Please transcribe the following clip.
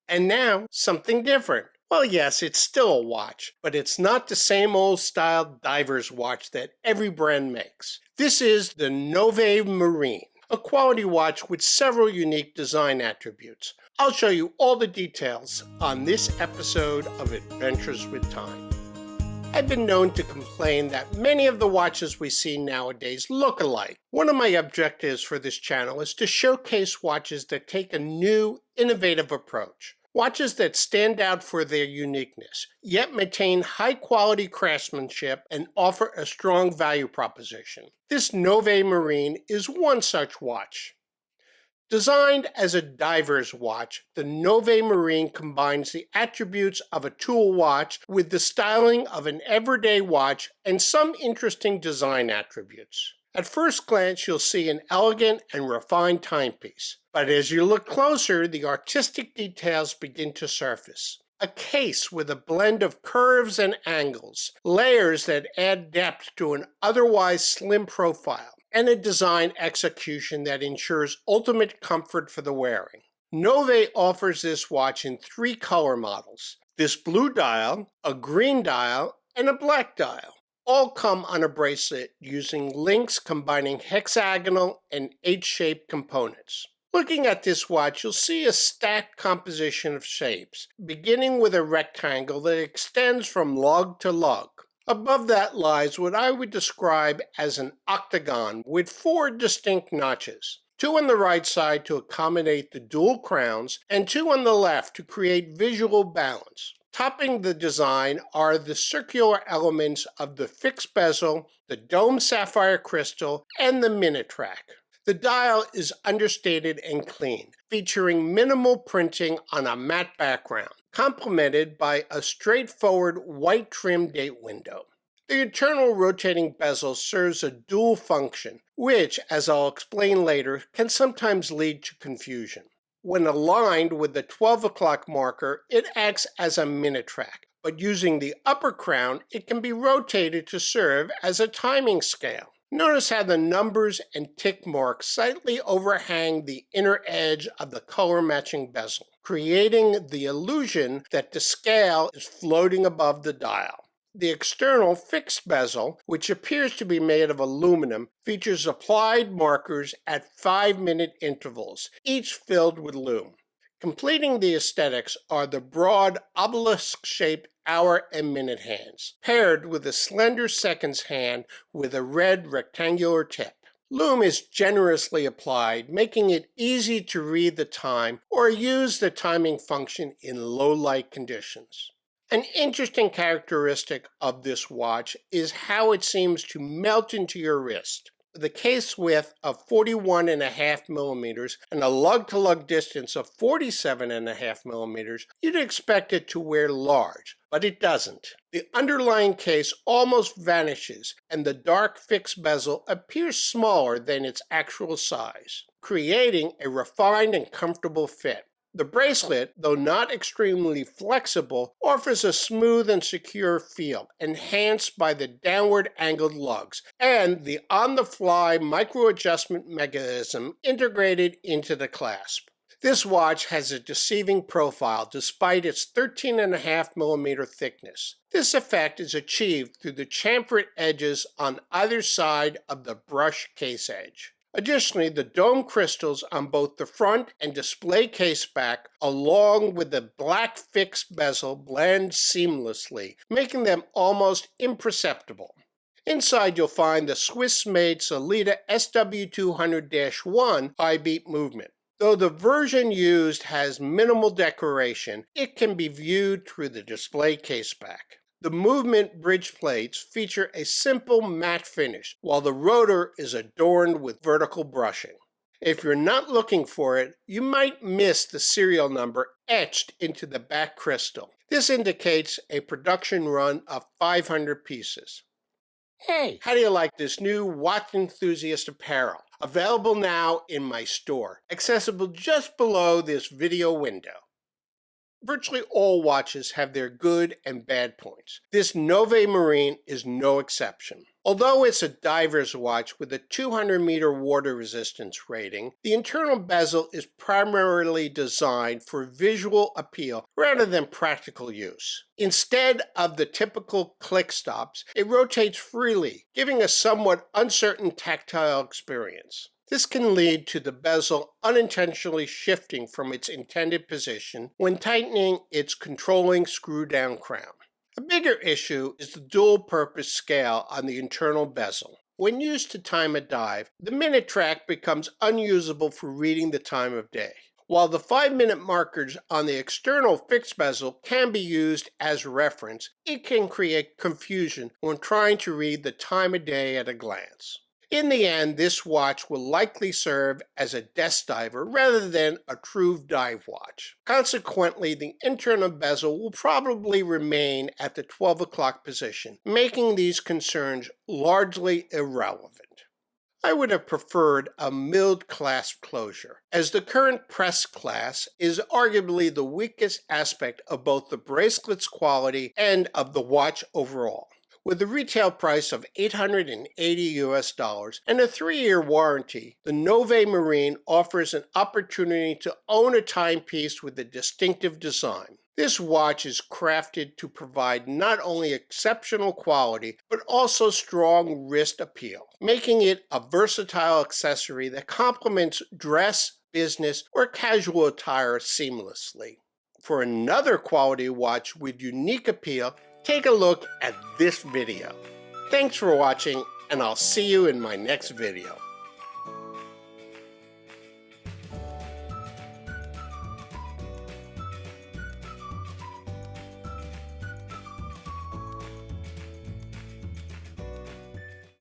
And now, something different. Well, yes, it's still a watch, but it's not the same old style diver's watch that every brand makes. This is the Nove Marine, a quality watch with several unique design attributes. I'll show you all the details on this episode of Adventures with Time. I've been known to complain that many of the watches we see nowadays look alike. One of my objectives for this channel is to showcase watches that take a new, innovative approach. Watches that stand out for their uniqueness, yet maintain high-quality craftsmanship and offer a strong value proposition. This Nove Marine is one such watch. Designed as a diver's watch, the Nove Marine combines the attributes of a tool watch with the styling of an everyday watch and some interesting design attributes. At first glance, you'll see an elegant and refined timepiece, but as you look closer, the artistic details begin to surface. A case with a blend of curves and angles, layers that add depth to an otherwise slim profile, and a design execution that ensures ultimate comfort for the wearing. Nove offers this watch in 3 color models: this blue dial, a green dial, and a black dial. All come on a bracelet using links combining hexagonal and H-shaped components. Looking at this watch, you'll see a stacked composition of shapes, beginning with a rectangle that extends from lug to lug. Above that lies what I would describe as an octagon with 4 distinct notches, 2 on the right side to accommodate the dual crowns, and 2 on the left to create visual balance. Topping the design are the circular elements of the fixed bezel, the dome sapphire crystal, and the minute track. The dial is understated and clean, featuring minimal printing on a matte background, complemented by a straightforward white trim date window. The internal rotating bezel serves a dual function, which, as I'll explain later, can sometimes lead to confusion. When aligned with the 12 o'clock marker, it acts as a minute track, but using the upper crown, it can be rotated to serve as a timing scale. Notice how the numbers and tick marks slightly overhang the inner edge of the color-matching bezel, creating the illusion that the scale is floating above the dial. The external fixed bezel, which appears to be made of aluminum, features applied markers at 5-minute intervals, each filled with lume. Completing the aesthetics are the broad obelisk-shaped hour and minute hands, paired with a slender seconds hand with a red rectangular tip. Lume is generously applied, making it easy to read the time or use the timing function in low-light conditions. An interesting characteristic of this watch is how it seems to melt into your wrist. With a case width of 41.5 millimeters and a lug-to-lug distance of 47.5 millimeters, you'd expect it to wear large, but it doesn't. The underlying case almost vanishes, and the dark fixed bezel appears smaller than its actual size, creating a refined and comfortable fit. The bracelet, though not extremely flexible, offers a smooth and secure feel, enhanced by the downward angled lugs and the on-the-fly micro-adjustment mechanism integrated into the clasp. This watch has a deceiving profile despite its 13.5 millimeter thickness. This effect is achieved through the chamfered edges on either side of the brush case edge. Additionally, the dome crystals on both the front and display case back, along with the black fixed bezel, blend seamlessly, making them almost imperceptible. Inside, you'll find the Swiss-made Sellita SW200-1 high beat movement. Though the version used has minimal decoration, it can be viewed through the display case back. The movement bridge plates feature a simple matte finish, while the rotor is adorned with vertical brushing. If you're not looking for it, you might miss the serial number etched into the back crystal. This indicates a production run of 500 pieces. Hey, how do you like this new watch enthusiast apparel? Available now in my store, accessible just below this video window. Virtually all watches have their good and bad points. This Nove Marine is no exception. Although it's a diver's watch with a 200-meter water resistance rating, the internal bezel is primarily designed for visual appeal rather than practical use. Instead of the typical click stops, it rotates freely, giving a somewhat uncertain tactile experience. This can lead to the bezel unintentionally shifting from its intended position when tightening its controlling screw-down crown. A bigger issue is the dual-purpose scale on the internal bezel. When used to time a dive, the minute track becomes unusable for reading the time of day. While the 5-minute markers on the external fixed bezel can be used as reference, it can create confusion when trying to read the time of day at a glance. In the end, this watch will likely serve as a desk diver rather than a true dive watch. Consequently, the internal bezel will probably remain at the 12 o'clock position, making these concerns largely irrelevant. I would have preferred a milled clasp closure, as the current press class is arguably the weakest aspect of both the bracelet's quality and of the watch overall. With a retail price of $880 and a 3-year warranty, the Nove Marine offers an opportunity to own a timepiece with a distinctive design. This watch is crafted to provide not only exceptional quality, but also strong wrist appeal, making it a versatile accessory that complements dress, business, or casual attire seamlessly. For another quality watch with unique appeal, take a look at this video. Thanks for watching, and I'll see you in my next video.